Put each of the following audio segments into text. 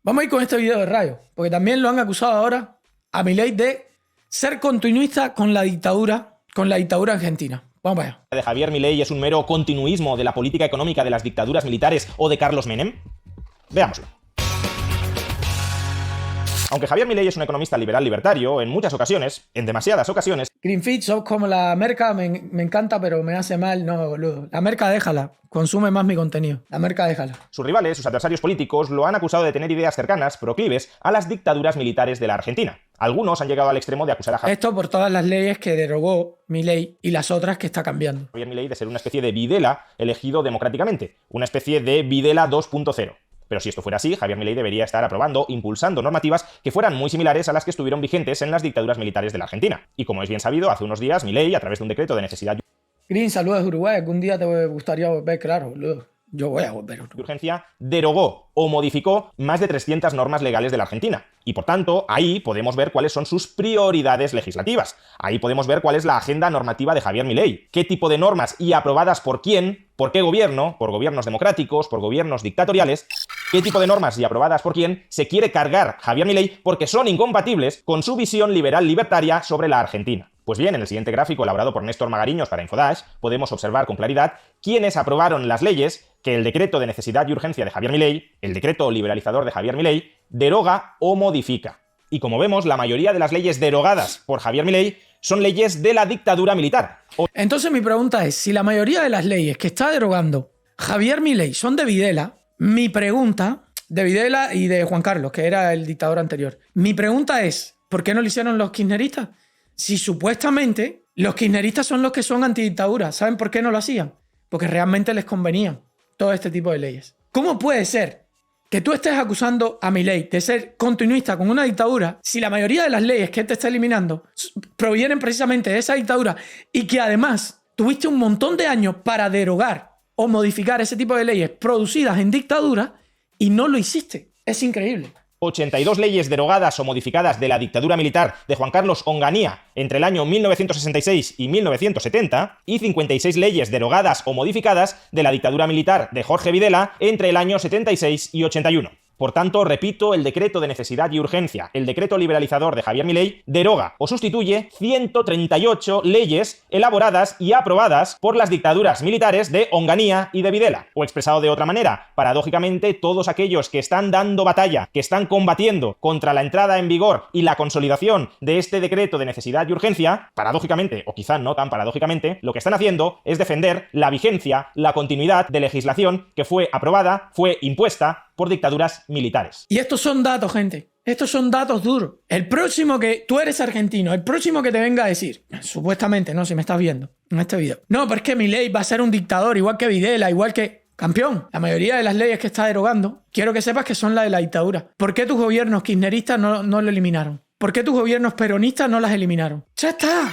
Vamos a ir con este video de Rayo, porque también lo han acusado ahora a Milei de ser continuista con la dictadura argentina. Vamos allá. ¿De Javier Milei es un mero continuismo de la política económica de las dictaduras militares o de Carlos Menem? Veámoslo. Aunque Javier Milei es un economista liberal-libertario, en muchas ocasiones, en demasiadas ocasiones... Greenfit, sos como la merca, me encanta, pero me hace mal. No, boludo. La merca déjala. Consume más mi contenido. La merca déjala. Sus rivales, sus adversarios políticos, lo han acusado de tener ideas cercanas, proclives, a las dictaduras militares de la Argentina. Algunos han llegado al extremo de acusar a Javier Esto por todas las leyes que derogó Milei y las otras que está cambiando. Milei de ser una especie de Videla elegido democráticamente. Una especie de Videla 2.0. Pero si esto fuera así, Javier Milei debería estar aprobando, impulsando normativas que fueran muy similares a las que estuvieron vigentes en las dictaduras militares de la Argentina. Y como es bien sabido, hace unos días Milei, a través de un decreto de necesidad Green, saludos de Uruguay. Algún día te gustaría volver, claro, boludo. Yo voy a volver a Uruguay. de urgencia, derogó o modificó más de 300 normas legales de la Argentina. Y por tanto, ahí podemos ver cuáles son sus prioridades legislativas. Ahí podemos ver cuál es la agenda normativa de Javier Milei. Qué tipo de normas y aprobadas por quién, por qué gobierno, por gobiernos democráticos, por gobiernos dictatoriales. Qué tipo de normas y aprobadas por quién se quiere cargar Javier Milei porque son incompatibles con su visión liberal-libertaria sobre la Argentina. Pues bien, en el siguiente gráfico elaborado por Néstor Magariños para Infodash, podemos observar con claridad quiénes aprobaron las leyes que el decreto de necesidad y urgencia de Javier Milei, el decreto liberalizador de Javier Milei, deroga o modifica. Y como vemos, la mayoría de las leyes derogadas por Javier Milei son leyes de la dictadura militar. Entonces mi pregunta es, si la mayoría de las leyes que está derogando Javier Milei son de Videla, mi pregunta, de Videla y de Juan Carlos, que era el dictador anterior, mi pregunta es, ¿por qué no lo hicieron los kirchneristas? Si supuestamente los kirchneristas son los que son antidictadura, ¿saben por qué no lo hacían? Porque realmente les convenían todo este tipo de leyes. ¿Cómo puede ser que tú estés acusando a Milei de ser continuista con una dictadura si la mayoría de las leyes que él te está eliminando provienen precisamente de esa dictadura y que además tuviste un montón de años para derogar o modificar ese tipo de leyes producidas en dictadura y no lo hiciste? Es increíble. 82 leyes derogadas o modificadas de la dictadura militar de Juan Carlos Onganía entre el año 1966 y 1970 y 56 leyes derogadas o modificadas de la dictadura militar de Jorge Videla entre el año 76 y 81. Por tanto, repito, el decreto de necesidad y urgencia, el decreto liberalizador de Javier Milei, deroga o sustituye 138 leyes elaboradas y aprobadas por las dictaduras militares de Onganía y de Videla. O expresado de otra manera, paradójicamente, todos aquellos que están dando batalla, que están combatiendo contra la entrada en vigor y la consolidación de este decreto de necesidad y urgencia, paradójicamente, o quizá no tan paradójicamente, lo que están haciendo es defender la vigencia, la continuidad de legislación que fue aprobada, fue impuesta por dictaduras militares. Y estos son datos, gente. Estos son datos duros. El próximo que... Tú eres argentino. El próximo que te venga a decir... Supuestamente, no, si me estás viendo en este video. No, pero es que Milei va a ser un dictador, igual que Videla, igual que... Campeón, la mayoría de las leyes que está derogando, quiero que sepas que son las de la dictadura. ¿Por qué tus gobiernos kirchneristas no lo eliminaron? ¿Por qué tus gobiernos peronistas no las eliminaron? ¡Ya está!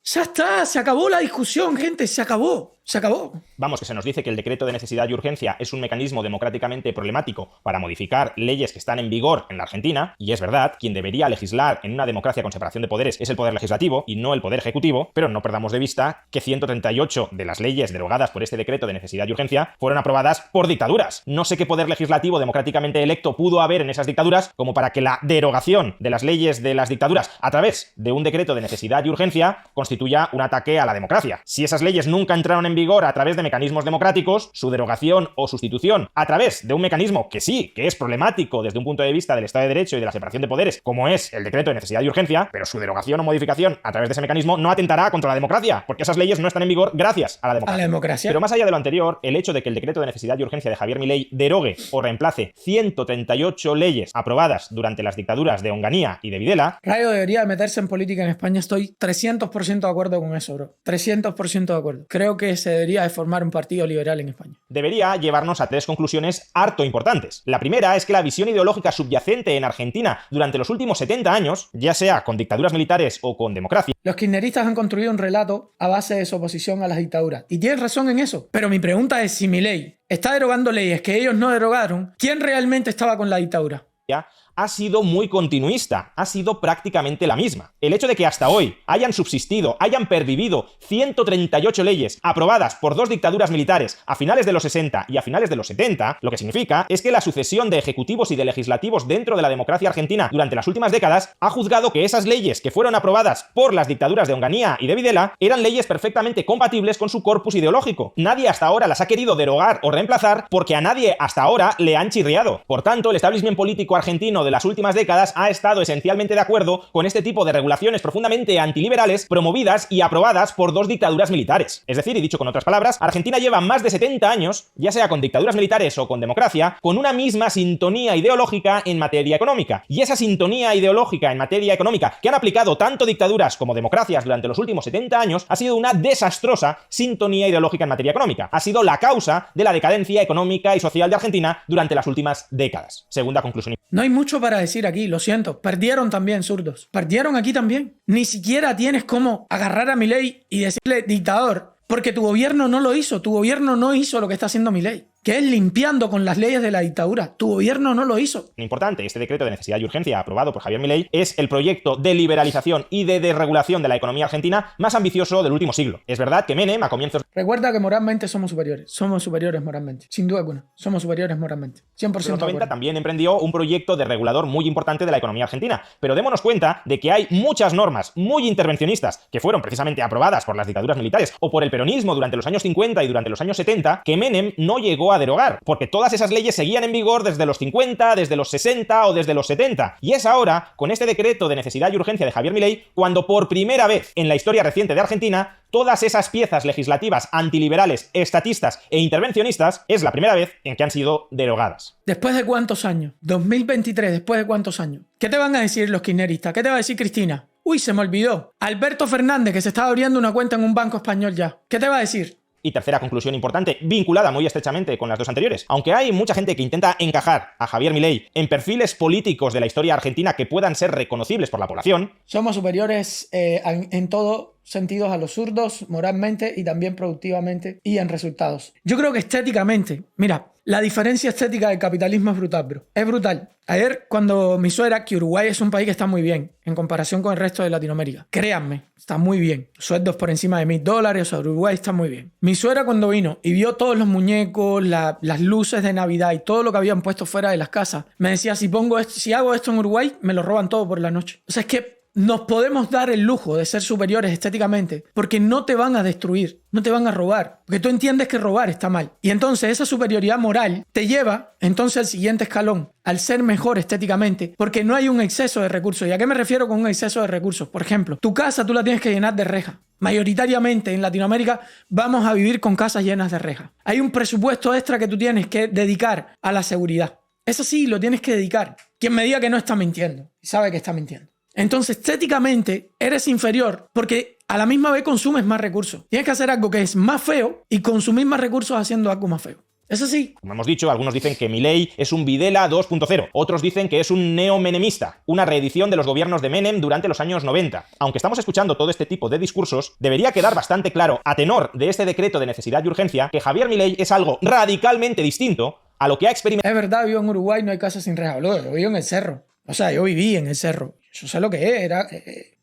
¡Ya está! Se acabó la discusión, gente. Se acabó. Se acabó. Vamos, que se nos dice que el decreto de necesidad y urgencia es un mecanismo democráticamente problemático para modificar leyes que están en vigor en la Argentina, y es verdad, quien debería legislar en una democracia con separación de poderes es el poder legislativo y no el poder ejecutivo, pero no perdamos de vista que 138 de las leyes derogadas por este decreto de necesidad y urgencia fueron aprobadas por dictaduras. No sé qué poder legislativo democráticamente electo pudo haber en esas dictaduras como para que la derogación de las leyes de las dictaduras a través de un decreto de necesidad y urgencia constituya un ataque a la democracia. Si esas leyes nunca entraron en vigor a través de mecanismos democráticos, su derogación o sustitución a través de un mecanismo que sí, que es problemático desde un punto de vista del Estado de Derecho y de la separación de poderes, como es el decreto de necesidad y urgencia, pero su derogación o modificación a través de ese mecanismo no atentará contra la democracia, porque esas leyes no están en vigor gracias a la democracia. A la democracia. Pero más allá de lo anterior, el hecho de que el decreto de necesidad y urgencia de Javier Milei derogue o reemplace 138 leyes aprobadas durante las dictaduras de Onganía y de Videla... Rayo debería meterse en política en España. Estoy 300% de acuerdo con eso, bro. 300% de acuerdo. Creo que se debería de formar un partido liberal en España. Debería llevarnos a 3 conclusiones harto importantes. La primera es que la visión ideológica subyacente en Argentina durante los últimos 70 años, ya sea con dictaduras militares o con democracia... Los kirchneristas han construido un relato a base de su oposición a las dictaduras. Y tienen razón en eso. Pero mi pregunta es, si Milei está derogando leyes que ellos no derogaron, ¿quién realmente estaba con la dictadura? ha sido muy continuista, ha sido prácticamente la misma. El hecho de que hasta hoy hayan subsistido, hayan pervivido 138 leyes aprobadas por dos dictaduras militares a finales de los 60 y a finales de los 70, lo que significa es que la sucesión de ejecutivos y de legislativos dentro de la democracia argentina durante las últimas décadas ha juzgado que esas leyes que fueron aprobadas por las dictaduras de Onganía y de Videla eran leyes perfectamente compatibles con su corpus ideológico. Nadie hasta ahora las ha querido derogar o reemplazar porque a nadie hasta ahora le han chirriado. Por tanto, el establishment político argentino de las últimas décadas ha estado esencialmente de acuerdo con este tipo de regulaciones profundamente antiliberales promovidas y aprobadas por dos dictaduras militares. Es decir, y dicho con otras palabras, Argentina lleva más de 70 años, ya sea con dictaduras militares o con democracia, con una misma sintonía ideológica en materia económica. Y esa sintonía ideológica en materia económica que han aplicado tanto dictaduras como democracias durante los últimos 70 años ha sido una desastrosa sintonía ideológica en materia económica. Ha sido la causa de la decadencia económica y social de Argentina durante las últimas décadas. Segunda conclusión. No hay mucho para decir aquí, lo siento. Perdieron también, zurdos. Perdieron aquí también. Ni siquiera tienes cómo agarrar a Milei y decirle dictador, porque tu gobierno no lo hizo. Tu gobierno no hizo lo que está haciendo Milei, que es limpiando con las leyes de la dictadura. Tu gobierno no lo hizo. Importante, este decreto de necesidad y urgencia aprobado por Javier Milei es el proyecto de liberalización y de desregulación de la economía argentina más ambicioso del último siglo. Es verdad que Menem, a comienzos... Recuerda que moralmente somos superiores moralmente, sin duda alguna, somos superiores moralmente, 100% de los 90 también emprendió un proyecto de regulador muy importante de la economía argentina, pero démonos cuenta de que hay muchas normas muy intervencionistas que fueron precisamente aprobadas por las dictaduras militares o por el peronismo durante los años 50 y durante los años 70 que Menem no llegó a derogar, porque todas esas leyes seguían en vigor desde los 50, desde los 60 o desde los 70, y es ahora, con este decreto de necesidad y urgencia de Javier Milei, cuando por primera vez en la historia reciente de Argentina, todas esas piezas legislativas antiliberales, estatistas e intervencionistas, es la primera vez en que han sido derogadas. ¿Después de cuántos años? 2023, ¿después de cuántos años? ¿Qué te van a decir los kirchneristas? ¿Qué te va a decir Cristina? Uy, se me olvidó. Alberto Fernández, que se estaba abriendo una cuenta en un banco español ya. ¿Qué te va a decir? Y tercera conclusión importante, vinculada muy estrechamente con las dos anteriores. Aunque hay mucha gente que intenta encajar a Javier Milei en perfiles políticos de la historia argentina que puedan ser reconocibles por la población, somos superiores en todo sentidos a los zurdos, moralmente y también productivamente y en resultados. Yo creo que estéticamente, mira, la diferencia estética del capitalismo es brutal, bro. Es brutal. Ayer, cuando mi suegra, que Uruguay es un país que está muy bien en comparación con el resto de Latinoamérica, créanme, está muy bien. Sueldos por encima de $1.000, o sea, Uruguay está muy bien. Mi suegra, cuando vino y vio todos los muñecos, las luces de Navidad y todo lo que habían puesto fuera de las casas, me decía, si hago esto en Uruguay, me lo roban todo por la noche. O sea, es que nos podemos dar el lujo de ser superiores estéticamente porque no te van a destruir, no te van a robar, porque tú entiendes que robar está mal. Y entonces esa superioridad moral te lleva entonces al siguiente escalón, al ser mejor estéticamente, porque no hay un exceso de recursos. ¿Y a qué me refiero con un exceso de recursos? Por ejemplo, tu casa tú la tienes que llenar de rejas. Mayoritariamente en Latinoamérica vamos a vivir con casas llenas de rejas. Hay un presupuesto extra que tú tienes que dedicar a la seguridad. Eso sí, lo tienes que dedicar. Quien me diga que no está mintiendo, sabe que está mintiendo. Entonces, estéticamente, eres inferior porque a la misma vez consumes más recursos. Tienes que hacer algo que es más feo y consumir más recursos haciendo algo más feo. Eso sí. Como hemos dicho, algunos dicen que Milei es un Videla 2.0, otros dicen que es un neo-menemista, una reedición de los gobiernos de Menem durante los años 90. Aunque estamos escuchando todo este tipo de discursos, debería quedar bastante claro, a tenor de este decreto de necesidad y urgencia, que Javier Milei es algo radicalmente distinto a lo que ha experimentado. Es verdad, vivo en Uruguay, no hay casas sin rejas. Yo vivo en el cerro. O sea, yo viví en el cerro. Yo sé lo que era.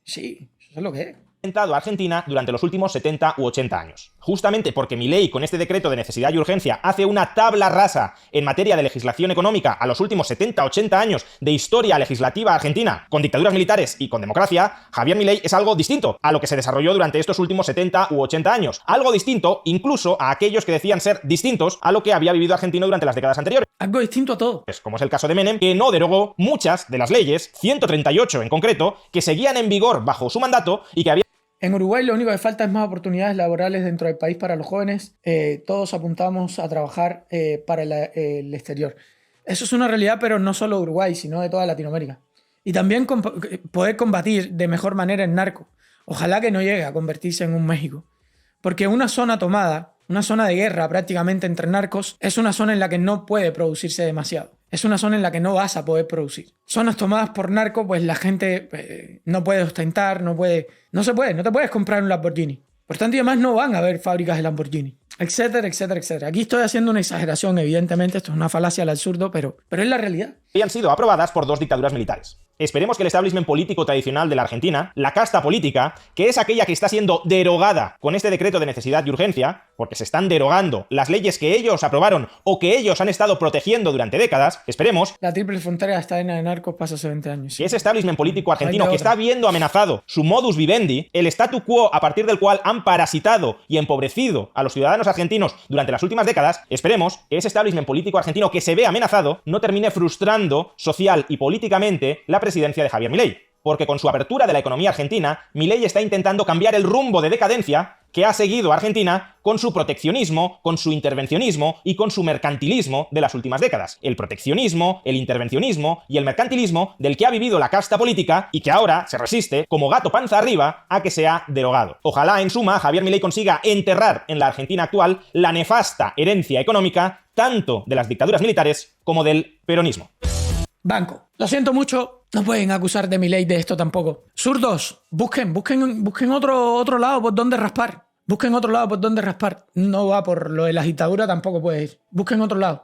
Sí, yo sé lo que es. Argentina durante los últimos 70 u 80 años. Justamente porque Milei, con este decreto de necesidad y urgencia, hace una tabla rasa en materia de legislación económica a los últimos 70-80 años de historia legislativa argentina, con dictaduras militares y con democracia, Javier Milei es algo distinto a lo que se desarrolló durante estos últimos 70 u 80 años. Algo distinto incluso a aquellos que decían ser distintos a lo que había vivido Argentina durante las décadas anteriores. Algo distinto a todo. Pues como es el caso de Menem, que no derogó muchas de las leyes, 138 en concreto, que seguían en vigor bajo su mandato y que había... En Uruguay lo único que falta es más oportunidades laborales dentro del país para los jóvenes. Todos apuntamos a trabajar para el exterior. Eso es una realidad, pero no solo de Uruguay, sino de toda Latinoamérica. Y también poder combatir de mejor manera el narco. Ojalá que no llegue a convertirse en un México. Porque una zona tomada, una zona de guerra prácticamente entre narcos, es una zona en la que no puede producirse demasiado. Es una zona en la que no vas a poder producir. Zonas tomadas por narco, pues la gente no puede ostentar, no te puedes comprar un Lamborghini. Por tanto, y además no van a haber fábricas de Lamborghini. etcétera, etcétera, etcétera. Aquí estoy haciendo una exageración, evidentemente, esto es una falacia al absurdo, pero es la realidad. Habían sido aprobadas por 2 dictaduras militares. Esperemos que el establishment político tradicional de la Argentina, la casta política, que es aquella que está siendo derogada con este decreto de necesidad y urgencia, porque se están derogando las leyes que ellos aprobaron o que ellos han estado protegiendo durante décadas, esperemos La triple frontera está llena de narcos, pasa hace 20 años. que ese establishment político argentino Hay de que otra. está viendo amenazado su modus vivendi, el statu quo a partir del cual han parasitado y empobrecido a los ciudadanos argentinos durante las últimas décadas, esperemos que ese establishment político argentino que se ve amenazado no termine frustrando social y políticamente la presidencia de Javier Milei. Porque con su apertura de la economía argentina, Milei está intentando cambiar el rumbo de decadencia que ha seguido Argentina con su proteccionismo, con su intervencionismo y con su mercantilismo de las últimas décadas. El proteccionismo, el intervencionismo y el mercantilismo del que ha vivido la casta política y que ahora se resiste, como gato panza arriba, a que sea derogado. Ojalá, en suma, Javier Milei consiga enterrar en la Argentina actual la nefasta herencia económica tanto de las dictaduras militares como del peronismo. Banco. Lo siento mucho, no pueden acusar de Milei de esto tampoco. Zurdos, busquen otro lado por donde raspar. Busquen otro lado por donde raspar. No va por lo de la dictadura, tampoco puede ir. Busquen otro lado.